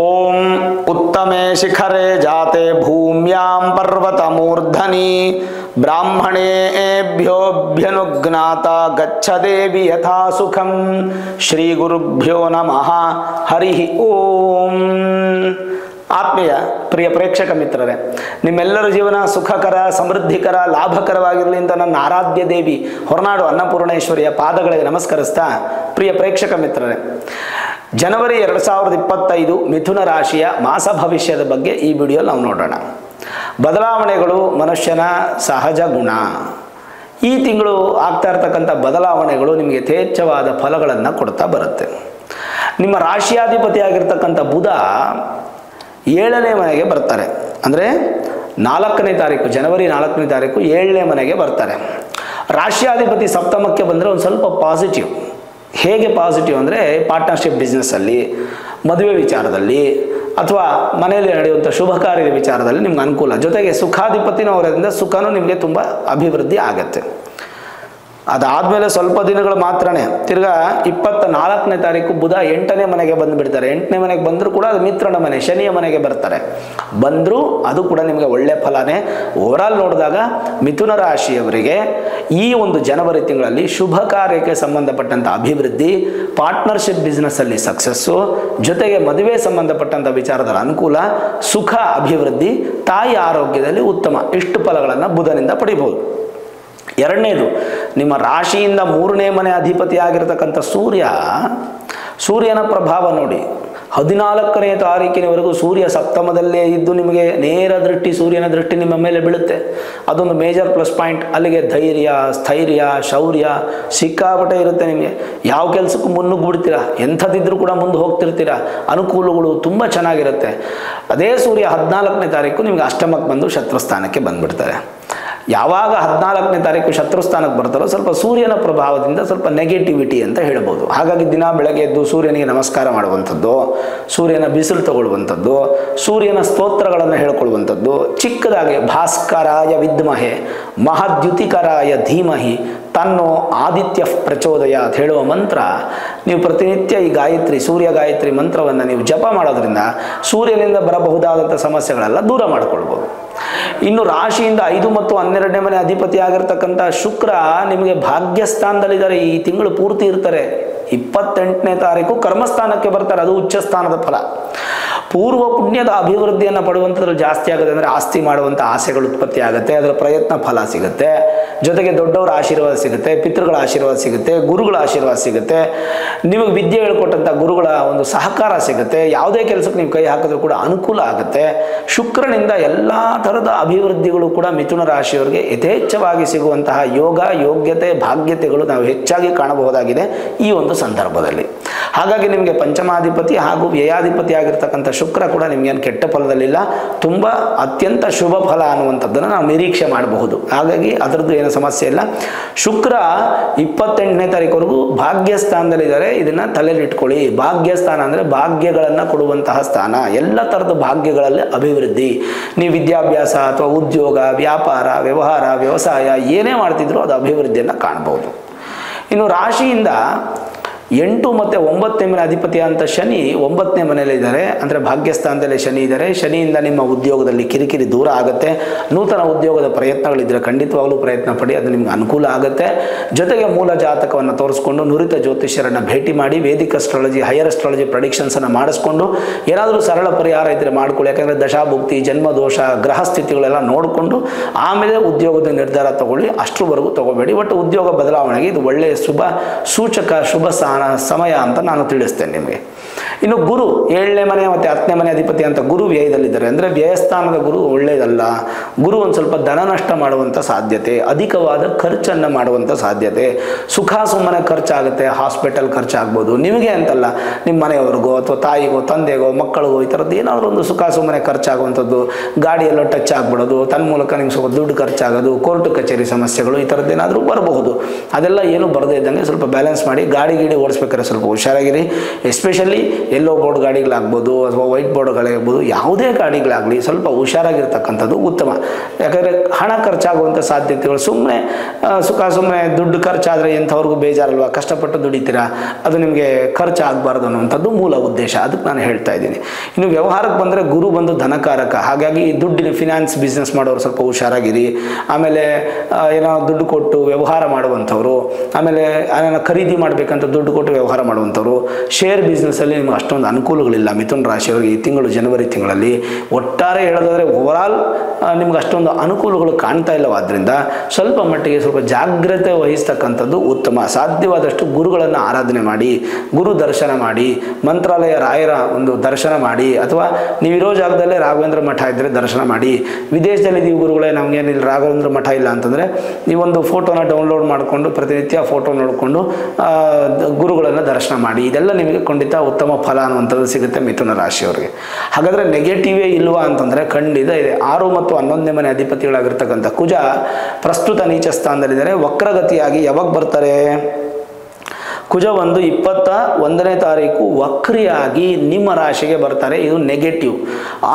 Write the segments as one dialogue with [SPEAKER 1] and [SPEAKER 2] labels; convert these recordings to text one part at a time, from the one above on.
[SPEAKER 1] ಓಂ ಉತ್ತಮೇ ಶಿಖರೆ ಜಾತೆ ಭೂಮ್ಯಾಂ ಪರ್ವತಮೂರ್ಧನಿ ಬ್ರಾಹ್ಮಣೇಭ್ಯೋಭ್ಯನುಜ್ಞಾತ ಗಚ್ಚ ದೇವಿ ಯಥಾ ಸುಖಂ. ಶ್ರೀ ಗುರುಭ್ಯೋ ನಮಃ. ಹರಿ ಓಂ. ಆತ್ಮೀಯ ಪ್ರಿಯ ಪ್ರೇಕ್ಷಕ ಮಿತ್ರರೇ, ನಿಮ್ಮೆಲ್ಲರ ಜೀವನ ಸುಖಕರ, ಸಮೃದ್ಧಿಕರ, ಲಾಭಕರವಾಗಿರಲಿ ಅಂತ ನನ್ನ ಆರಾಧ್ಯ ದೇವಿ ಹೊರನಾಡು ಅನ್ನಪೂರ್ಣೇಶ್ವರಿಯ ಪಾದಗಳಿಗೆ ನಮಸ್ಕರಿಸ್ತಾ, ಪ್ರಿಯ ಪ್ರೇಕ್ಷಕ ಮಿತ್ರರೇ, ಜನವರಿ 2025 ಮಿಥುನ ರಾಶಿಯ ಮಾಸ ಭವಿಷ್ಯದ ಬಗ್ಗೆ ಈ ವಿಡಿಯೋ ನಾವು ನೋಡೋಣ. ಬದಲಾವಣೆಗಳು ಮನುಷ್ಯನ ಸಹಜ ಗುಣ. ಈ ತಿಂಗಳು ಆಗ್ತಾ ಇರ್ತಕ್ಕಂಥ ಬದಲಾವಣೆಗಳು ನಿಮಗೆ ಯಥೇಚ್ಛವಾದ ಫಲಗಳನ್ನು ಕೊಡ್ತಾ ಬರುತ್ತೆ. ನಿಮ್ಮ ರಾಶಿಯಾಧಿಪತಿ ಆಗಿರ್ತಕ್ಕಂಥ ಬುಧ 7ನೇ ಮನೆಗೆ ಬರ್ತಾರೆ. ಅಂದರೆ 4ನೇ ತಾರೀಕು, ಜನವರಿ 4ನೇ ತಾರೀಕು 7ನೇ ಮನೆಗೆ ಬರ್ತಾರೆ. ರಾಶಿಯಾಧಿಪತಿ ಸಪ್ತಮಕ್ಕೆ ಬಂದರೆ ಒಂದು ಸ್ವಲ್ಪ ಪಾಸಿಟಿವ್. ಹೇಗೆ ಪಾಸಿಟಿವ್ ಅಂದರೆ ಪಾರ್ಟ್ನರ್ಶಿಪ್ ಬಿಸ್ನೆಸ್ಸಲ್ಲಿ, ಮದುವೆ ವಿಚಾರದಲ್ಲಿ, ಅಥವಾ ಮನೆಯಲ್ಲಿ ನಡೆಯುವಂಥ ಶುಭ ಕಾರ್ಯದ ವಿಚಾರದಲ್ಲಿ ನಿಮ್ಗೆ ಅನುಕೂಲ. ಜೊತೆಗೆ ಸುಖಾಧಿಪತಿನವರಿಂದ ಸುಖನೂ ನಿಮಗೆ ತುಂಬ ಅಭಿವೃದ್ಧಿ ಆಗುತ್ತೆ. ಅದಾದಮೇಲೆ ಸ್ವಲ್ಪ ದಿನಗಳು ಮಾತ್ರನೇ ತಿರ್ಗಾ 24ನೇ ತಾರೀಕು ಬುಧ 8ನೇ ಮನೆಗೆ ಬಂದುಬಿಡ್ತಾರೆ. 8ನೇ ಮನೆಗೆ ಬಂದರೂ ಕೂಡ ಅದು ಮಿತ್ರನ ಮನೆ, ಶನಿಯ ಮನೆಗೆ ಬರ್ತಾರೆ. ಬಂದರೂ ಅದು ಕೂಡ ನಿಮಗೆ ಒಳ್ಳೆ ಫಲನೇ. ಓವರಾಲ್ ನೋಡಿದಾಗ ಮಿಥುನ ರಾಶಿಯವರಿಗೆ ಈ ಒಂದು ಜನವರಿ ತಿಂಗಳಲ್ಲಿ ಶುಭ ಕಾರ್ಯಕ್ಕೆ ಸಂಬಂಧಪಟ್ಟಂಥ ಅಭಿವೃದ್ಧಿ, ಪಾರ್ಟ್ನರ್ಶಿಪ್ ಬಿಸ್ನೆಸ್ಸಲ್ಲಿ ಸಕ್ಸಸ್ಸು, ಜೊತೆಗೆ ಮದುವೆ ಸಂಬಂಧಪಟ್ಟಂಥ ವಿಚಾರದಲ್ಲಿ ಅನುಕೂಲ, ಸುಖ ಅಭಿವೃದ್ಧಿ, ತಾಯಿ ಆರೋಗ್ಯದಲ್ಲಿ ಉತ್ತಮ, ಇಷ್ಟು ಫಲಗಳನ್ನು ಬುಧನಿಂದ ಪಡಿಬೋದು. ಎರಡನೇದು, ನಿಮ್ಮ ರಾಶಿಯಿಂದ 3ನೇ ಮನೆ ಅಧಿಪತಿ ಆಗಿರತಕ್ಕಂಥ ಸೂರ್ಯನ ಪ್ರಭಾವ ನೋಡಿ. 14ನೇ ತಾರೀಕಿನವರೆಗೂ ಸೂರ್ಯ ಸಪ್ತಮದಲ್ಲೇ ಇದ್ದು ನಿಮಗೆ ನೇರ ದೃಷ್ಟಿ, ಸೂರ್ಯನ ದೃಷ್ಟಿ ನಿಮ್ಮ ಮೇಲೆ ಬೀಳುತ್ತೆ. ಅದೊಂದು ಮೇಜರ್ ಪ್ಲಸ್ ಪಾಯಿಂಟ್. ಅಲ್ಲಿಗೆ ಧೈರ್ಯ, ಸ್ಥೈರ್ಯ, ಶೌರ್ಯ ಸಿಕ್ಕಾಪಟ್ಟೆ ಇರುತ್ತೆ. ನಿಮಗೆ ಯಾವ ಕೆಲಸಕ್ಕೂ ಮುನ್ನುಗ್ಬಿಡ್ತೀರಾ, ಎಂಥದಿದ್ರೂ ಕೂಡ ಮುಂದೆ ಹೋಗ್ತಿರ್ತೀರ. ಅನುಕೂಲಗಳು ತುಂಬ ಚೆನ್ನಾಗಿರುತ್ತೆ. ಅದೇ ಸೂರ್ಯ 14ನೇ ತಾರೀಕು ನಿಮಗೆ ಅಷ್ಟಮಕ್ಕೆ ಬಂದು ಶತ್ರುಸ್ಥಾನಕ್ಕೆ ಬಂದುಬಿಡ್ತಾರೆ. ಯಾವಾಗ 14ನೇ ತಾರೀಕು ಶತ್ರುಸ್ಥಾನಕ್ಕೆ ಬರ್ತಾರೋ ಸ್ವಲ್ಪ ಸೂರ್ಯನ ಪ್ರಭಾವದಿಂದ ಸ್ವಲ್ಪ ನೆಗೆಟಿವಿಟಿ ಅಂತ ಹೇಳ್ಬೋದು. ಹಾಗಾಗಿ ದಿನ ಬೆಳಗ್ಗೆ ಎದ್ದು ಸೂರ್ಯನಿಗೆ ನಮಸ್ಕಾರ ಮಾಡುವಂಥದ್ದು, ಸೂರ್ಯನ ಬಿಸಿಲು ತಗೊಳ್ಳುವಂಥದ್ದು, ಸೂರ್ಯನ ಸ್ತೋತ್ರಗಳನ್ನು ಹೇಳ್ಕೊಳ್ಳುವಂಥದ್ದು, ಚಿಕ್ಕದಾಗಿ ಭಾಸ್ಕರಾಯ ವಿದ್ಮಹೆ ಮಹಾದ್ಯುತಿಕರಾಯ ಧೀಮಹಿ ತನ್ನೋ ಆದಿತ್ಯ ಪ್ರಚೋದಯ ಅಂತ ಹೇಳುವ ಮಂತ್ರ ನೀವು ಪ್ರತಿನಿತ್ಯ ಈ ಗಾಯತ್ರಿ, ಸೂರ್ಯ ಗಾಯತ್ರಿ ಮಂತ್ರವನ್ನು ನೀವು ಜಪ ಮಾಡೋದ್ರಿಂದ ಸೂರ್ಯನಿಂದ ಬರಬಹುದಾದಂಥ ಸಮಸ್ಯೆಗಳೆಲ್ಲ ದೂರ ಮಾಡಿಕೊಳ್ಬೋದು. ಇನ್ನು ರಾಶಿಯಿಂದ 5 ಮತ್ತು 12ನೇ ಮನೆ ಅಧಿಪತಿ ಆಗಿರ್ತಕ್ಕಂಥ ಶುಕ್ರ ನಿಮಗೆ ಭಾಗ್ಯಸ್ಥಾನದಲ್ಲಿದ್ದಾರೆ. ಈ ತಿಂಗಳು ಪೂರ್ತಿ ಇರ್ತಾರೆ. 28ನೇ ತಾರೀಕು ಕರ್ಮಸ್ಥಾನಕ್ಕೆ ಬರ್ತಾರೆ. ಅದು ಉಚ್ಚ ಸ್ಥಾನದ ಫಲ. ಪೂರ್ವ ಪುಣ್ಯದ ಅಭಿವೃದ್ಧಿಯನ್ನು ಪಡುವಂಥದ್ರಲ್ಲಿ ಜಾಸ್ತಿ ಆಗುತ್ತೆ. ಅಂದರೆ ಆಸ್ತಿ ಮಾಡುವಂಥ ಆಸೆಗಳು ಉತ್ಪತ್ತಿ ಆಗುತ್ತೆ, ಅದರ ಪ್ರಯತ್ನ ಫಲ ಸಿಗುತ್ತೆ. ಜೊತೆಗೆ ದೊಡ್ಡವರ ಆಶೀರ್ವಾದ ಸಿಗುತ್ತೆ, ಪಿತೃಗಳ ಆಶೀರ್ವಾದ ಸಿಗುತ್ತೆ, ಗುರುಗಳ ಆಶೀರ್ವಾದ ಸಿಗುತ್ತೆ, ನಿಮಗೆ ವಿದ್ಯೆ ಹೇಳ್ಕೊಟ್ಟಂಥ ಗುರುಗಳ ಒಂದು ಸಹಕಾರ ಸಿಗುತ್ತೆ. ಯಾವುದೇ ಕೆಲಸಕ್ಕೆ ನೀವು ಕೈ ಹಾಕಿದ್ರೂ ಕೂಡ ಅನುಕೂಲ ಆಗುತ್ತೆ. ಶುಕ್ರನಿಂದ ಎಲ್ಲ ಥರದ ಅಭಿವೃದ್ಧಿಗಳು ಕೂಡ ಮಿಥುನ ರಾಶಿಯವರಿಗೆ ಯಥೇಚ್ಛವಾಗಿ ಸಿಗುವಂತಹ ಯೋಗ, ಯೋಗ್ಯತೆ, ಭಾಗ್ಯತೆಗಳು ನಾವು ಹೆಚ್ಚಾಗಿ ಕಾಣಬಹುದಾಗಿದೆ ಈ ಒಂದು ಸಂದರ್ಭದಲ್ಲಿ. ಹಾಗಾಗಿ ನಿಮಗೆ ಪಂಚಮಾಧಿಪತಿ ಹಾಗೂ ವ್ಯಯಾಧಿಪತಿ ಆಗಿರ್ತಕ್ಕಂಥ ಶುಕ್ರ ಕೂಡ ನಿಮಗೇನು ಕೆಟ್ಟ ಫಲದಲ್ಲಿಲ್ಲ, ತುಂಬ ಅತ್ಯಂತ ಶುಭ ಫಲ ಅನ್ನುವಂಥದ್ದನ್ನು ನಾವು ನಿರೀಕ್ಷೆ ಮಾಡಬಹುದು. ಹಾಗಾಗಿ ಅದರದ್ದು ಏನು ಸಮಸ್ಯೆ ಇಲ್ಲ. ಶುಕ್ರ 28ನೇ ತಾರೀಕುವರೆಗೂ ಭಾಗ್ಯಸ್ಥಾನದಲ್ಲಿದ್ದಾರೆ. ಇದನ್ನು ತಲೆಯಲ್ಲಿಟ್ಕೊಳ್ಳಿ. ಭಾಗ್ಯಸ್ಥಾನ ಅಂದರೆ ಭಾಗ್ಯಗಳನ್ನು ಕೊಡುವಂತಹ ಸ್ಥಾನ. ಎಲ್ಲ ಥರದ ಭಾಗ್ಯಗಳಲ್ಲಿ ಅಭಿವೃದ್ಧಿ. ನೀವು ವಿದ್ಯಾಭ್ಯಾಸ ಅಥವಾ ಉದ್ಯೋಗ, ವ್ಯಾಪಾರ, ವ್ಯವಹಾರ, ವ್ಯವಸಾಯ ಏನೇ ಮಾಡ್ತಿದ್ರು ಅದು ಅಭಿವೃದ್ಧಿಯನ್ನು ಕಾಣಬಹುದು. ಇನ್ನು ರಾಶಿಯಿಂದ 8 ಮತ್ತು 9ನೇ ಮನೆ ಅಧಿಪತಿ ಅಂತ ಶನಿ 9ನೇ ಮನೆಯಲ್ಲಿದ್ದಾರೆ. ಅಂದರೆ ಭಾಗ್ಯಸ್ಥಾನದಲ್ಲಿ ಶನಿ ಇದ್ದಾರೆ. ಶನಿಯಿಂದ ನಿಮ್ಮ ಉದ್ಯೋಗದಲ್ಲಿ ಕಿರಿಕಿರಿ ದೂರ ಆಗುತ್ತೆ. ನೂತನ ಉದ್ಯೋಗದ ಪ್ರಯತ್ನಗಳಿದ್ದರೆ ಖಂಡಿತವಾಗಲೂ ಪ್ರಯತ್ನ ಪಡಿ, ಅದು ನಿಮ್ಗೆ ಅನುಕೂಲ ಆಗುತ್ತೆ. ಜೊತೆಗೆ ಮೂಲ ಜಾತಕವನ್ನು ತೋರಿಸ್ಕೊಂಡು ನುರಿತ ಜ್ಯೋತಿಷ್ಯರನ್ನು ಭೇಟಿ ಮಾಡಿ ವೇದಿಕ್ ಅಸ್ಟ್ರಾಲಜಿ, ಹೈಯರ್ ಅಸ್ಟ್ರಾಲಜಿ ಪ್ರೆಡಿಕ್ಷನ್ಸನ್ನು ಮಾಡಿಸ್ಕೊಂಡು ಏನಾದರೂ ಸರಳ ಪರಿಹಾರ ಇದ್ದರೆ ಮಾಡ್ಕೊಳ್ಳಿ. ಯಾಕಂದರೆ ದಶಾಭುಕ್ತಿ, ಜನ್ಮದೋಷ, ಗ್ರಹ ಸ್ಥಿತಿಗಳೆಲ್ಲ ನೋಡಿಕೊಂಡು ಆಮೇಲೆ ಉದ್ಯೋಗದ ನಿರ್ಧಾರ ತಗೊಳ್ಳಿ. ಅಷ್ಟರವರೆಗೂ ತಗೋಬೇಡಿ. ಬಟ್ ಉದ್ಯೋಗ ಬದಲಾವಣೆಗೆ ಇದು ಒಳ್ಳೆಯ ಶುಭ ಸೂಚಕ, ಶುಭ ಸಮಯ ಅಂತ ನಾನು ತಿಳಿಸ್ತೇನೆ ನಿಮಗೆ. ಇನ್ನು ಗುರು 7ನೇ ಮನೆ ಮತ್ತು 10ನೇ ಮನೆ ಅಧಿಪತಿ ಅಂತ ಗುರು ವ್ಯಯದಲ್ಲಿದ್ದಾರೆ. ಅಂದರೆ ವ್ಯಯಸ್ಥಾನದ ಗುರು ಒಳ್ಳೆಯದಲ್ಲ. ಗುರು ಒಂದು ಸ್ವಲ್ಪ ಧನ ನಷ್ಟ ಮಾಡುವಂಥ ಸಾಧ್ಯತೆ, ಅಧಿಕವಾದ ಖರ್ಚನ್ನು ಮಾಡುವಂಥ ಸಾಧ್ಯತೆ, ಸುಖ ಸುಮ್ಮನೆ ಖರ್ಚಾಗುತ್ತೆ. ಹಾಸ್ಪಿಟಲ್ ಖರ್ಚಾಗ್ಬೋದು, ನಿಮಗೆ ಅಂತಲ್ಲ, ನಿಮ್ಮ ಮನೆಯವ್ರಿಗೋ ಅಥವಾ ತಾಯಿಗೋ, ತಂದೆಗೋ, ಮಕ್ಕಳಿಗೋ ಈ ಥರದ್ದು ಏನಾದರೂ ಒಂದು ಸುಖ ಸುಮ್ಮನೆ ಖರ್ಚಾಗುವಂಥದ್ದು, ಗಾಡಿಯೆಲ್ಲೋ ಟಚ್ ಆಗಿಬಿಡೋದು, ತನ್ನ ಮೂಲಕ ನಿಮ್ಗೆ ಸ್ವಲ್ಪ ದುಡ್ಡು ಖರ್ಚಾಗೋದು, ಕೋರ್ಟ್ ಕಚೇರಿ ಸಮಸ್ಯೆಗಳು ಈ ಥರದ್ದು ಏನಾದರೂ ಬರಬಹುದು. ಅದೆಲ್ಲ ಏನು ಬರದೇ ಇದ್ದಂಗೆ ಸ್ವಲ್ಪ ಬ್ಯಾಲೆನ್ಸ್ ಮಾಡಿ. ಗಾಡಿ ಓಡಿಸ್ಬೇಕಾದ್ರೆ ಸ್ವಲ್ಪ ಹುಷಾರಾಗಿರಿ. ಎಸ್ಪೆಷಲಿ ಎಲ್ಲೋ ಬೋರ್ಡ್ ಗಾಡಿಗಳಾಗ್ಬೋದು ಅಥವಾ ವೈಟ್ ಬೋರ್ಡ್ಗಳಾಗ್ಬೋದು, ಯಾವುದೇ ಗಾಡಿಗಳಾಗಲಿ ಸ್ವಲ್ಪ ಹುಷಾರಾಗಿರ್ತಕ್ಕಂಥದ್ದು ಉತ್ತಮ. ಯಾಕಂದರೆ ಹಣ ಖರ್ಚಾಗುವಂಥ ಸಾಧ್ಯತೆಗಳು, ಸುಮ್ಮನೆ ಸುಮ್ಮನೆ ದುಡ್ಡು ಖರ್ಚಾದರೆ ಎಂಥವ್ರಿಗೂ ಬೇಜಾರಲ್ವ, ಕಷ್ಟಪಟ್ಟು ದುಡಿತೀರಾ, ಅದು ನಿಮಗೆ ಖರ್ಚಾಗಬಾರ್ದು ಅನ್ನುವಂಥದ್ದು ಮೂಲ ಉದ್ದೇಶ. ಅದಕ್ಕೆ ನಾನು ಹೇಳ್ತಾ ಇದ್ದೀನಿ. ಇನ್ನು ವ್ಯವಹಾರಕ್ಕೆ ಬಂದರೆ ಗುರು ಬಂದು ಧನಕಾರಕ, ಹಾಗಾಗಿ ದುಡ್ಡಿನ ಫಿನಾನ್ಸ್ ಬಿಸ್ನೆಸ್ ಮಾಡೋರು ಸ್ವಲ್ಪ ಹುಷಾರಾಗಿರಿ. ಆಮೇಲೆ ಏನೋ ದುಡ್ಡು ಕೊಟ್ಟು ವ್ಯವಹಾರ ಮಾಡುವಂಥವ್ರು, ಆಮೇಲೆ ಖರೀದಿ ಮಾಡಬೇಕಂತ ದುಡ್ಡು ಕೊಟ್ಟು ವ್ಯವಹಾರ ಮಾಡುವಂಥವ್ರು, ಶೇರ್ ಬಿಸ್ನೆಸ್ಸಲ್ಲಿ ನಿಮ್ಗೆ ಅಷ್ಟೊಂದು ಅನುಕೂಲಗಳಿಲ್ಲ ಮಿಥುನ ರಾಶಿಯವರಿಗೆ ಈ ತಿಂಗಳು ಜನವರಿ ತಿಂಗಳಲ್ಲಿ. ಒಟ್ಟಾರೆ ಹೇಳೋದಾದರೆ ಓವರಾಲ್ ನಿಮ್ಗೆ ಅಷ್ಟೊಂದು ಅನುಕೂಲಗಳು ಕಾಣ್ತಾ ಇಲ್ಲವಾದ್ದರಿಂದ ಸ್ವಲ್ಪ ಮಟ್ಟಿಗೆ ಸ್ವಲ್ಪ ಜಾಗ್ರತೆ ವಹಿಸ್ತಕ್ಕಂಥದ್ದು ಉತ್ತಮ. ಸಾಧ್ಯವಾದಷ್ಟು ಗುರುಗಳನ್ನು ಆರಾಧನೆ ಮಾಡಿ, ಗುರು ದರ್ಶನ ಮಾಡಿ, ಮಂತ್ರಾಲಯ ರಾಯರ ಒಂದು ದರ್ಶನ ಮಾಡಿ, ಅಥವಾ ನೀವಿರೋ ಜಾಗದಲ್ಲೇ ರಾಘವೇಂದ್ರ ಮಠ ಇದ್ದರೆ ದರ್ಶನ ಮಾಡಿ. ವಿದೇಶದಲ್ಲಿ ನೀವು ಗುರುಗಳೇ ನಮಗೇನಿಲ್ಲ ರಾಘವೇಂದ್ರ ಮಠ ಇಲ್ಲ ಅಂತಂದರೆ ನೀವೊಂದು ಫೋಟೋನ ಡೌನ್ಲೋಡ್ ಮಾಡಿಕೊಂಡು ಪ್ರತಿನಿತ್ಯ ಫೋಟೋ ನೋಡಿಕೊಂಡು ಗುರುಗಳನ್ನು ದರ್ಶನ ಮಾಡಿ. ಇದೆಲ್ಲ ನಿಮಗೆ ಖಂಡಿತ ಉತ್ತಮ ಫಲ ಅನ್ನುವಂಥದ್ದು ಸಿಗುತ್ತೆ ಮಿಥುನ ರಾಶಿಯವರಿಗೆ. ಹಾಗಾದರೆ ನೆಗೆಟಿವೇ ಇಲ್ವಾ ಅಂತಂದರೆ ಖಂಡಿತ ಇದೆ. 6 ಮತ್ತು 11ನೇ ಮನೆ ಅಧಿಪತಿಗಳಾಗಿರ್ತಕ್ಕಂಥ ಕುಜ ಪ್ರಸ್ತುತ ನೀಚ ಸ್ಥಾನದಲ್ಲಿದ್ದಾರೆ. ವಕ್ರಗತಿಯಾಗಿ ಯಾವಾಗ ಬರ್ತಾರೆ? ಕುಜ ಒಂದು 21ನೇ ತಾರೀಕು ವಕ್ರಿಯಾಗಿ ನಿಮ್ಮ ರಾಶಿಗೆ ಬರ್ತಾರೆ. ಇದು ನೆಗೆಟಿವ್.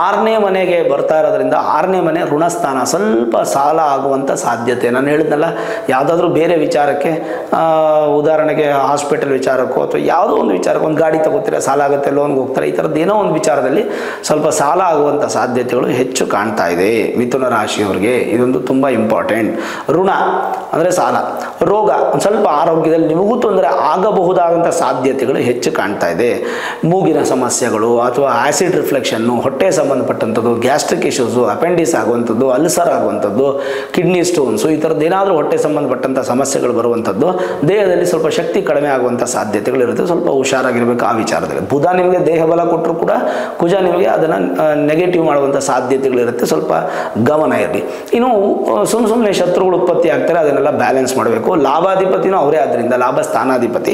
[SPEAKER 1] 6ನೇ ಮನೆಗೆ ಬರ್ತಾ ಇರೋದ್ರಿಂದ 6ನೇ ಮನೆ ಋಣಸ್ಥಾನ, ಸ್ವಲ್ಪ ಸಾಲ ಆಗುವಂಥ ಸಾಧ್ಯತೆ. ನಾನು ಹೇಳಿದ್ನಲ್ಲ, ಯಾವುದಾದ್ರೂ ಬೇರೆ ವಿಚಾರಕ್ಕೆ, ಉದಾಹರಣೆಗೆ ಹಾಸ್ಪಿಟಲ್ ವಿಚಾರಕ್ಕೋ ಅಥವಾ ಯಾವುದೋ ಒಂದು ವಿಚಾರಕ್ಕೆ, ಒಂದು ಗಾಡಿ ತಗೋತೀರಾ ಸಾಲ ಆಗುತ್ತೆ, ಲೋನ್ಗೆ ಹೋಗ್ತಾರೆ, ಈ ಥರದ್ದು ಏನೋ ಒಂದು ವಿಚಾರದಲ್ಲಿ ಸ್ವಲ್ಪ ಸಾಲ ಆಗುವಂಥ ಸಾಧ್ಯತೆಗಳು ಹೆಚ್ಚು ಕಾಣ್ತಾ ಇದೆ ಮಿಥುನ ರಾಶಿಯವರಿಗೆ. ಇದೊಂದು ತುಂಬ ಇಂಪಾರ್ಟೆಂಟ್. ಋಣ ಅಂದರೆ ಸಾಲ, ರೋಗ, ಒಂದು ಸ್ವಲ್ಪ ಆರೋಗ್ಯದಲ್ಲಿ ನಿಮಗೂ ತೊಂದರೆ ಆಗಬಹುದಾದಂಥ ಸಾಧ್ಯತೆಗಳು ಹೆಚ್ಚು ಕಾಣ್ತಾ ಇದೆ. ಮೂಗಿನ ಸಮಸ್ಯೆಗಳು ಅಥವಾ ಆ್ಯಸಿಡ್ ರಿಫ್ಲೆಕ್ಷನ್ನು, ಹೊಟ್ಟೆ ಸಂಬಂಧಪಟ್ಟಂಥದ್ದು, ಗ್ಯಾಸ್ಟ್ರಿಕ್ ಇಶ್ಯೂಸು, ಅಪೆಂಡಿಸ್ ಆಗುವಂಥದ್ದು, ಅಲ್ಸರ್ ಆಗುವಂಥದ್ದು, ಕಿಡ್ನಿ ಸ್ಟೋನ್ಸು, ಈ ಥರದ್ದು ಏನಾದರೂ ಹೊಟ್ಟೆ ಸಂಬಂಧಪಟ್ಟಂಥ ಸಮಸ್ಯೆಗಳು ಬರುವಂಥದ್ದು, ದೇಹದಲ್ಲಿ ಸ್ವಲ್ಪ ಶಕ್ತಿ ಕಡಿಮೆ ಆಗುವಂಥ ಸಾಧ್ಯತೆಗಳಿರುತ್ತೆ. ಸ್ವಲ್ಪ ಹುಷಾರಾಗಿರಬೇಕು ಆ ವಿಚಾರದಲ್ಲಿ. ಬುಧ ನಿಮಗೆ ದೇಹ ಬಲ ಕೊಟ್ಟರು ಕೂಡ ಕುಜ ನಿಮಗೆ ಅದನ್ನು ನೆಗೆಟಿವ್ ಮಾಡುವಂಥ ಸಾಧ್ಯತೆಗಳಿರುತ್ತೆ. ಸ್ವಲ್ಪ ಗಮನ ಇರಲಿ. ಇನ್ನು ಸುಮ್ಮನೆ ಶತ್ರುಗಳು ಉತ್ಪತ್ತಿ ಆಗ್ತಾರೆ, ಅದನ್ನೆಲ್ಲ ಬ್ಯಾಲೆನ್ಸ್ ಮಾಡಬೇಕು. ಲಾಭಾಧಿಪತಿನೂ ಅವರೇ, ಆದ್ದರಿಂದ ಲಾಭ ಸ್ಥಾನಾಧಿಪತಿ.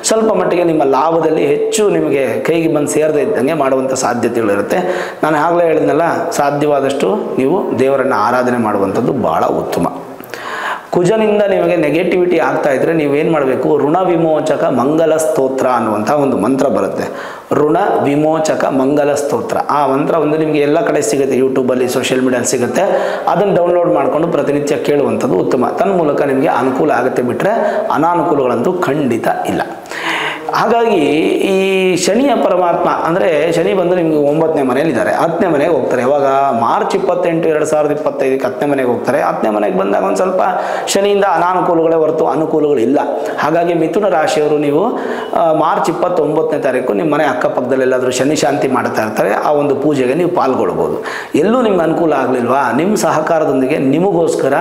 [SPEAKER 1] ಸ್ವಲ್ಪ ಮಟ್ಟಿಗೆ ನಿಮ್ಮ ಲಾಭದಲ್ಲಿ ಹೆಚ್ಚು ನಿಮಗೆ ಕೈಗೆ ಬಂದು ಸೇರದೇ ಇದ್ದಂಗೆ ಮಾಡುವಂಥ ಸಾಧ್ಯತೆಗಳಿರುತ್ತೆ. ನಾನು ಆಗಲೇ ಹೇಳಿದ್ನಲ್ಲ, ಸಾಧ್ಯವಾದಷ್ಟು ನೀವು ದೇವರನ್ನು ಆರಾಧನೆ ಮಾಡುವಂಥದ್ದು ಭಾಳ ಉತ್ತಮ. ಕುಜನಿಂದ ನಿಮಗೆ ನೆಗೆಟಿವಿಟಿ ಆಗ್ತಾ ಇದ್ದರೆ ನೀವೇನು ಮಾಡಬೇಕು? ಋಣ ವಿಮೋಚಕ ಮಂಗಲ ಸ್ತೋತ್ರ ಅನ್ನುವಂಥ ಒಂದು ಮಂತ್ರ ಬರುತ್ತೆ. ಋಣ ವಿಮೋಚಕ ಮಂಗಲ ಸ್ತೋತ್ರ. ಆ ಮಂತ್ರ ಒಂದು ನಿಮಗೆ ಎಲ್ಲ ಕಡೆ ಸಿಗುತ್ತೆ, ಯೂಟ್ಯೂಬಲ್ಲಿ, ಸೋಷಿಯಲ್ ಮೀಡಿಯಲ್ಲಿ ಸಿಗುತ್ತೆ. ಅದನ್ನು ಡೌನ್ಲೋಡ್ ಮಾಡಿಕೊಂಡು ಪ್ರತಿನಿತ್ಯ ಕೇಳುವಂಥದ್ದು ಉತ್ತಮ. ತನ್ಮೂಲಕ ನಿಮಗೆ ಅನುಕೂಲ ಆಗುತ್ತೆ, ಬಿಟ್ಟರೆ ಅನಾನುಕೂಲಗಳಂತೂ ಖಂಡಿತ ಇಲ್ಲ. ಹಾಗಾಗಿ ಈ ಶನಿಯ ಪರಮಾತ್ಮ ಅಂದರೆ ಶನಿ ಬಂದು ನಿಮಗೆ 9ನೇ ಮನೆಯಲ್ಲಿದ್ದಾರೆ. 10ನೇ ಮನೆಗೆ ಹೋಗ್ತಾರೆ. ಯಾವಾಗ? ಮಾರ್ಚ್ 28, 2025 10ನೇ ಮನೆಗೆ ಹೋಗ್ತಾರೆ. 10ನೇ ಮನೆಗೆ ಬಂದಾಗ ಒಂದು ಸ್ವಲ್ಪ ಶನಿಯಿಂದ ಅನಾನುಕೂಲಗಳೇ ಹೊರತು ಅನುಕೂಲಗಳಿಲ್ಲ. ಹಾಗಾಗಿ ಮಿಥುನ ರಾಶಿಯವರು ನೀವು ಮಾರ್ಚ್ 29ನೇ ತಾರೀಕು ನಿಮ್ಮ ಮನೆ ಅಕ್ಕಪಕ್ಕದಲ್ಲೆಲ್ಲಾದರೂ ಶನಿ ಶಾಂತಿ ಮಾಡ್ತಾ ಇರ್ತಾರೆ, ಆ ಒಂದು ಪೂಜೆಗೆ ನೀವು ಪಾಲ್ಗೊಳ್ಬೋದು. ಎಲ್ಲೂ ನಿಮ್ಗೆ ಅನುಕೂಲ ಆಗಲಿಲ್ವಾ? ನಿಮ್ಮ ಸಹಕಾರದೊಂದಿಗೆ ನಿಮಗೋಸ್ಕರ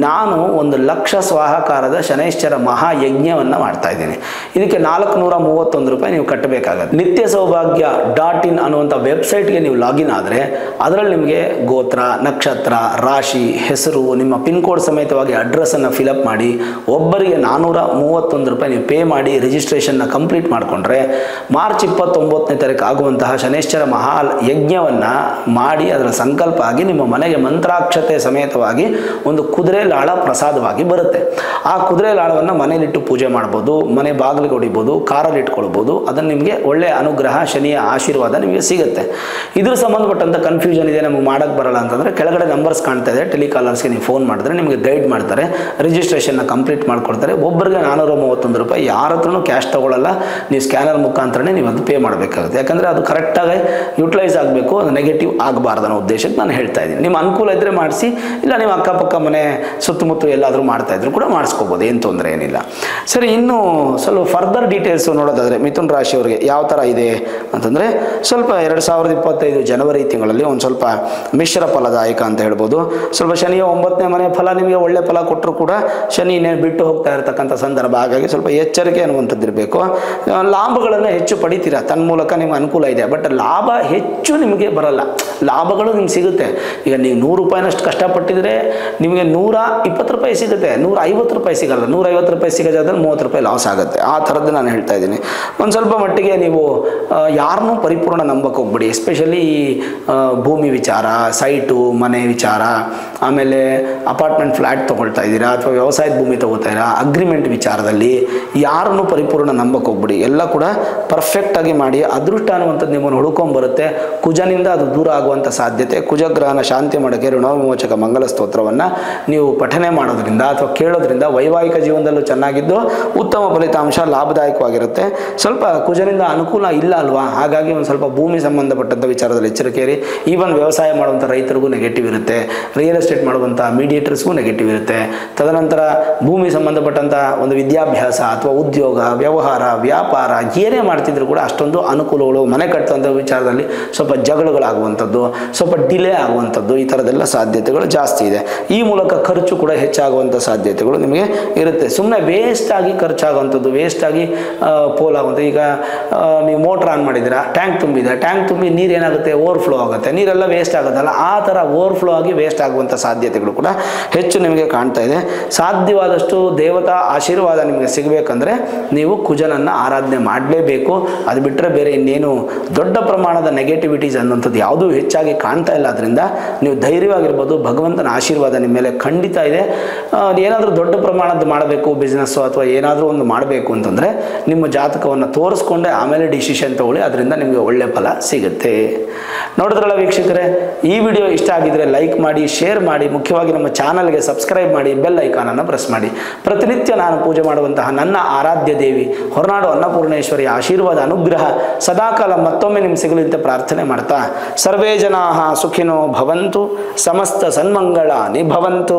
[SPEAKER 1] ನಾನು 1,00,000 ಸ್ವಾಹಕಾರದ ಶನೈಶ್ಚರ ಮಹಾಯಜ್ಞವನ್ನು ಮಾಡ್ತಾ ಇದ್ದೀನಿ. ಇದಕ್ಕೆ 431 ರೂಪಾಯಿ ನೀವು ಕಟ್ಟಬೇಕಾಗತ್ತೆ. ನಿತ್ಯ ಸೌಭಾಗ್ಯ .in ಅನ್ನುವಂಥ ವೆಬ್ಸೈಟ್ಗೆ ನೀವು ಲಾಗಿನ್ ಆದರೆ ಅದರಲ್ಲಿ ನಿಮಗೆ ಗೋತ್ರ, ನಕ್ಷತ್ರ, ರಾಶಿ, ಹೆಸರು, ನಿಮ್ಮ ಪಿನ್ ಕೋಡ್ ಸಮೇತವಾಗಿ ಅಡ್ರೆಸ್ಸನ್ನು ಫಿಲಪ್ ಮಾಡಿ ಒಬ್ಬರಿಗೆ 431 ರೂಪಾಯಿ ನೀವು ಪೇ ಮಾಡಿ ರಿಜಿಸ್ಟ್ರೇಷನ್ನ ಕಂಪ್ಲೀಟ್ ಮಾಡಿಕೊಂಡ್ರೆ ಮಾರ್ಚ್ 29ನೇ ತಾರೀಕು ಆಗುವಂತಹ ಶನೈಶ್ಚರ ಮಹಾ ಯಜ್ಞವನ್ನು ಮಾಡಿ ಅದರ ಸಂಕಲ್ಪ ಆಗಿ ನಿಮ್ಮ ಮನೆಗೆ ಮಂತ್ರಾಕ್ಷತೆ ಸಮೇತವಾಗಿ ಒಂದು ಕುದುರೆ ಲಾಳ ಪ್ರಸಾದವಾಗಿ ಬರುತ್ತೆ. ಆ ಕುದುರೆ ಲಾಳವನ್ನು ಮನೆಯಲ್ಲಿಟ್ಟು ಪೂಜೆ ಮಾಡ್ಬೋದು, ಮನೆ ಬಾಗಿಲಿಗೆ ಹೊಡಿಬೋದು, ಕಾರಲ್ಲಿ ಇಟ್ಕೊಳ್ಬೋದು. ಅದನ್ನು ನಿಮಗೆ ಒಳ್ಳೆಯ ಅನುಗ್ರಹ, ಶನಿಯ ಆಶೀರ್ವಾದ ನಿಮಗೆ ಸಿಗುತ್ತೆ. ಇದ್ರ ಸಂಬಂಧಪಟ್ಟಂಥ ಕನ್ಫ್ಯೂಷನ್ ಇದೆ, ನಮಗೆ ಮಾಡೋಕ್ಕೆ ಬರಲ್ಲ ಅಂತಂದರೆ ಕೆಳಗಡೆ ನಂಬರ್ಸ್ ಕಾಣ್ತಾ ಇದೆ, ಟೆಲಿಕಾಲರ್ಸ್ಗೆ ನೀವು ಫೋನ್ ಮಾಡಿದ್ರೆ ನಿಮಗೆ ಗೈಡ್ ಮಾಡ್ತಾರೆ, ರಿಜಿಸ್ಟ್ರೇಷನ್ನ ಕಂಪ್ಲೀಟ್ ಮಾಡ್ಕೊಡ್ತಾರೆ. ಒಬ್ಬರಿಗೆ 431 ರೂಪಾಯಿ. ಯಾರ ಹತ್ರನೂ ಕ್ಯಾಶ್ ತೊಗೊಳ್ಳಲ್ಲ, ನೀವು ಸ್ಕ್ಯಾನರ್ ಮುಖಾಂತರನೇ ನೀವು ಅದು ಪೇ ಮಾಡಬೇಕಾಗುತ್ತೆ. ಯಾಕಂದರೆ ಅದು ಕರೆಕ್ಟಾಗಿ ಯುಟಿಲೈಸ್ ಆಗಬೇಕು, ಅದು ನೆಗೆಟಿವ್ ಆಗಬಾರ್ದು ಅನ್ನೋ ಉದ್ದೇಶಕ್ಕೆ ನಾನು ಹೇಳ್ತಾ ಇದ್ದೀನಿ. ನಿಮ್ಮ ಅನುಕೂಲ ಇದ್ದರೆ ಮಾಡಿಸಿ, ಇಲ್ಲ ನೀವು ಅಕ್ಕಪಕ್ಕ ಮನೆ ಸುತ್ತಮುತ್ತ ಎಲ್ಲಾದರೂ ಮಾಡ್ತಾಯಿದ್ರು ಕೂಡ ಮಾಡಿಸ್ಕೋಬೋದು, ಏನು ತೊಂದರೆ ಏನಿಲ್ಲ. ಸರಿ, ಇನ್ನು ಸ್ವಲ್ಪ ಫರ್ದರ್ ಡೀಟೇಲ್ಸು ನೋಡೋದಾದರೆ ಮಿಥುನ ರಾಶಿಯವರಿಗೆ ಯಾವ ಥರ ಇದೆ ಅಂತಂದರೆ ಸ್ವಲ್ಪ 2025 ಜನವರಿ ತಿಂಗಳಲ್ಲಿ ಒಂದು ಸ್ವಲ್ಪ ಮಿಶ್ರ ಫಲದಾಯಕ ಅಂತ ಹೇಳ್ಬೋದು. ಸ್ವಲ್ಪ ಶನಿಯ 9ನೇ ಮನೆ ಫಲ ನಿಮಗೆ ಒಳ್ಳೆ ಫಲ ಕೊಟ್ಟರು ಕೂಡ ಶನಿ ಇನ್ನೇನು ಬಿಟ್ಟು ಹೋಗ್ತಾ ಇರತಕ್ಕಂಥ ಸಂದರ್ಭ. ಹಾಗಾಗಿ ಸ್ವಲ್ಪ ಎಚ್ಚರಿಕೆ ಅನ್ನುವಂಥದ್ದು ಇರಬೇಕು. ಲಾಭಗಳನ್ನು ಹೆಚ್ಚು ಪಡಿತೀರಾ, ತನ್ಮೂಲಕ ನಿಮ್ಗೆ ಅನುಕೂಲ ಇದೆ. ಬಟ್ ಲಾಭ ಹೆಚ್ಚು ಖರ್ಚು ನಿಮಗೆ ಬರಲ್ಲ, ಲಾಭಗಳು ನಿಮ್ಗೆ ಸಿಗುತ್ತೆ. ಈಗ ನೀವು 100 ರೂಪಾಯಿನಷ್ಟು ಕಷ್ಟಪಟ್ಟಿದ್ರೆ ನಿಮಗೆ 120 ರೂಪಾಯಿ ಸಿಗುತ್ತೆ, 150 ರೂಪಾಯಿ ಸಿಗಲ್ಲ. 150 ರೂಪಾಯಿ ಸಿಗೋ ಜಾಗದಲ್ಲಿ 30 ರೂಪಾಯಿ ಲಾಸ್ ಆಗುತ್ತೆ. ಆ ಥರದ್ದು ನಾನು ಹೇಳ್ತಾ ಇದ್ದೀನಿ. ಒಂದು ಸ್ವಲ್ಪ ಮಟ್ಟಿಗೆ ನೀವು ಯಾರನ್ನೂ ಪರಿಪೂರ್ಣ ನಂಬಕ್ಕೆ ಹೋಗ್ಬಿಡಿ. ಎಸ್ಪೆಷಲಿ ಈ ಭೂಮಿ ವಿಚಾರ, ಸೈಟು, ಮನೆ ವಿಚಾರ, ಆಮೇಲೆ ಅಪಾರ್ಟ್ಮೆಂಟ್ ಫ್ಲ್ಯಾಟ್ ತೊಗೊಳ್ತಾ ಇದ್ದೀರಾ ಅಥವಾ ವ್ಯವಸಾಯದ ಭೂಮಿ ತೊಗೋತಾ ಇದ್ದೀರಾ, ಅಗ್ರಿಮೆಂಟ್ ವಿಚಾರದಲ್ಲಿ ಯಾರನ್ನೂ ಪರಿಪೂರ್ಣ ನಂಬಕ್ಕೆ ಹೋಗ್ಬಿಡಿ. ಎಲ್ಲ ಕೂಡ ಪರ್ಫೆಕ್ಟಾಗಿ ಮಾಡಿ. ಅದೃಷ್ಟ ಅನ್ನುವಂಥದ್ದು ನಿಮ್ಮನ್ನು ಹುಡ್ಕೊಂಬರುತ್ತೆ. ಕುಜನಿಂದ ಅದು ದೂರ ಆಗುವಂಥ ಸಾಧ್ಯತೆ. ಕುಜಗ್ರಹನ ಶಾಂತಿ ಮಾಡೋಕ್ಕೆ ಋಣವಿಮೋಚಕ ಮಂಗಲ ಸ್ತೋತ್ರವನ್ನು ನೀವು ಪಠನೆ ಮಾಡೋದ್ರಿಂದ ಅಥವಾ ಕೇಳೋದ್ರಿಂದ ವೈವಾಹಿಕ ಜೀವನದಲ್ಲೂ ಚೆನ್ನಾಗಿದ್ದು ಉತ್ತಮ ಫಲಿತಾಂಶ, ಲಾಭದಾಯಕವಾಗಿರುತ್ತೆ. ಸ್ವಲ್ಪ ಕುಜನಿಂದ ಅನುಕೂಲ ಇಲ್ಲ ಅಲ್ವಾ, ಹಾಗಾಗಿ ಒಂದು ಸ್ವಲ್ಪ ಭೂಮಿ ಸಂಬಂಧಪಟ್ಟಂಥ ವಿಚಾರದಲ್ಲಿ ಎಚ್ಚರಿಕೆ ಇರಿ. ಈವನ್ ವ್ಯವಸಾಯ ಮಾಡುವಂಥ ರೈತರಿಗೂ ನೆಗೆಟಿವ್ ಇರುತ್ತೆ, ರಿಯಲ್ ಎಸ್ಟೇಟ್ ಮಾಡುವಂಥ ಮೀಡಿಯೇಟರ್ಸ್ಗೂ ನೆಗೆಟಿವ್ ಇರುತ್ತೆ. ತದನಂತರ ಭೂಮಿ ಸಂಬಂಧಪಟ್ಟಂಥ ಒಂದು ವಿದ್ಯಾಭ್ಯಾಸ ಅಥವಾ ಉದ್ಯೋಗ, ವ್ಯವಹಾರ, ವ್ಯಾಪಾರ ಏನೇ ಮಾಡ್ತಿದ್ರು ಕೂಡ ಅಷ್ಟೊಂದು ಅನುಕೂಲಗಳು, ಮನೆ ಕಟ್ಟುವಂಥ ವಿಚಾರದಲ್ಲಿ ಸ್ವಲ್ಪ ಜಗಳಗಳಾಗುವಂಥದ್ದು, ಸ್ವಲ್ಪ ಡಿಲೇ ಆಗುವಂಥದ್ದು, ಈ ಥರದ್ದೆಲ್ಲ ಸಾಧ್ಯತೆಗಳು ಜಾಸ್ತಿ ಇದೆ. ಈ ಮೂಲಕ ಖರ್ಚು ಕೂಡ ಹೆಚ್ಚಾಗುವಂಥ ಸಾಧ್ಯತೆಗಳು ನಿಮಗೆ ಇರುತ್ತೆ. ಸುಮ್ಮನೆ ವೇಸ್ಟಾಗಿ ಖರ್ಚಾಗುವಂಥದ್ದು, ವೇಸ್ಟಾಗಿ ಪೋಲಾಗುವಂಥದ್ದು. ಈಗ ನೀವು ಮೋಟ್ರ್ ಆನ್ ಮಾಡಿದ್ದೀರಾ, ಟ್ಯಾಂಕ್ ತುಂಬಿದೆ, ಟ್ಯಾಂಕ್ ತುಂಬಿ ನೀರು ಏನಾಗುತ್ತೆ, ಓವರ್ಫ್ಲೋ ಆಗುತ್ತೆ, ನೀರೆಲ್ಲ ವೇಸ್ಟ್ ಆಗುತ್ತಲ್ಲ, ಆ ಥರ ಓವರ್ಫ್ಲೋ ಆಗಿ ವೇಸ್ಟ್ ಆಗುವಂಥ ಸಾಧ್ಯತೆಗಳು ಕೂಡ ಹೆಚ್ಚು ನಿಮಗೆ ಕಾಣ್ತಾ ಇದೆ. ಸಾಧ್ಯವಾದಷ್ಟು ದೇವತಾ ಆಶೀರ್ವಾದ ನಿಮಗೆ ಸಿಗಬೇಕಂದ್ರೆ ನೀವು ಕುಜನನ್ನು ಆರಾಧನೆ ಮಾಡಲೇಬೇಕು. ಅದು ಬಿಟ್ಟರೆ ಬೇರೆ ಇನ್ನೇನು ದೊಡ್ಡ ಪ್ರಮಾಣದ ನೆಗೆಟಿವಿಟೀಸ್ ಅನ್ನುವಂಥದ್ದು ಯಾವುದೂ ಹೆಚ್ಚಾಗಿ ಕಾಣ್ತಾ ಇಲ್ಲ. ಅದರಿಂದ ನೀವು ಧೈರ್ಯವಾಗಿರ್ಬೋದು, ಭಗವಂತನ ಆಶೀರ್ವಾದ ನಿಮ್ಮ ಮೇಲೆ ಖಂಡಿತ ಇದೆ. ಏನಾದರೂ ದೊಡ್ಡ ಪ್ರಮಾಣದ ಮಾಡಬೇಕು ಬಿಸ್ನೆಸ್ಸು ಅಥವಾ ಏನಾದರೂ ಒಂದು ಮಾಡಬೇಕು ಅಂತಂದರೆ ನಿಮ್ಮ ಜಾತಕವನ್ನು ತೋರಿಸ್ಕೊಂಡೆ ಆಮೇಲೆ ಡಿಸಿಷನ್ ತಗೊಳ್ಳಿ, ಅದರಿಂದ ನಿಮಗೆ ಒಳ್ಳೆ ಫಲ ಸಿಗುತ್ತೆ. ನೋಡಿದ್ರಲ್ಲ ವೀಕ್ಷಕರೇ, ಈ ವಿಡಿಯೋ ಇಷ್ಟ ಆಗಿದ್ರೆ ಲೈಕ್ ಮಾಡಿ, ಶೇರ್ ಮಾಡಿ, ಮುಖ್ಯವಾಗಿ ನಮ್ಮ ಚಾನಲ್ಗೆ ಸಬ್ಸ್ಕ್ರೈಬ್ ಮಾಡಿ, ಬೆಲ್ ಐಕಾನನ್ನು ಪ್ರೆಸ್ ಮಾಡಿ. ಪ್ರತಿನಿತ್ಯ ನಾನು ಪೂಜೆ ಮಾಡುವಂತಹ ನನ್ನ ಆರಾಧ್ಯ ದೇವಿ ಹೊರನಾಡು ಅನ್ನಪೂರ್ಣೇಶ್ವರಿಯ ಆಶೀರ್ವಾದ ಅನುಗ್ರಹ ಸದಾಕಾಲ ಮತ್ತೊಮ್ಮೆ ನಿಮ್ಗೆ ಸಿಗಲಿ ಅಂತ ಪ್ರಾರ್ಥನೆ ಮಾಡ್ತಾ, ಸರ್ವೇ ಜನಾಃ ಸುಖಿನೋ ಭವಂತು, ಸಮಸ್ತ ಸನ್ಮಂಗಳಾನಿ ಭವಂತು.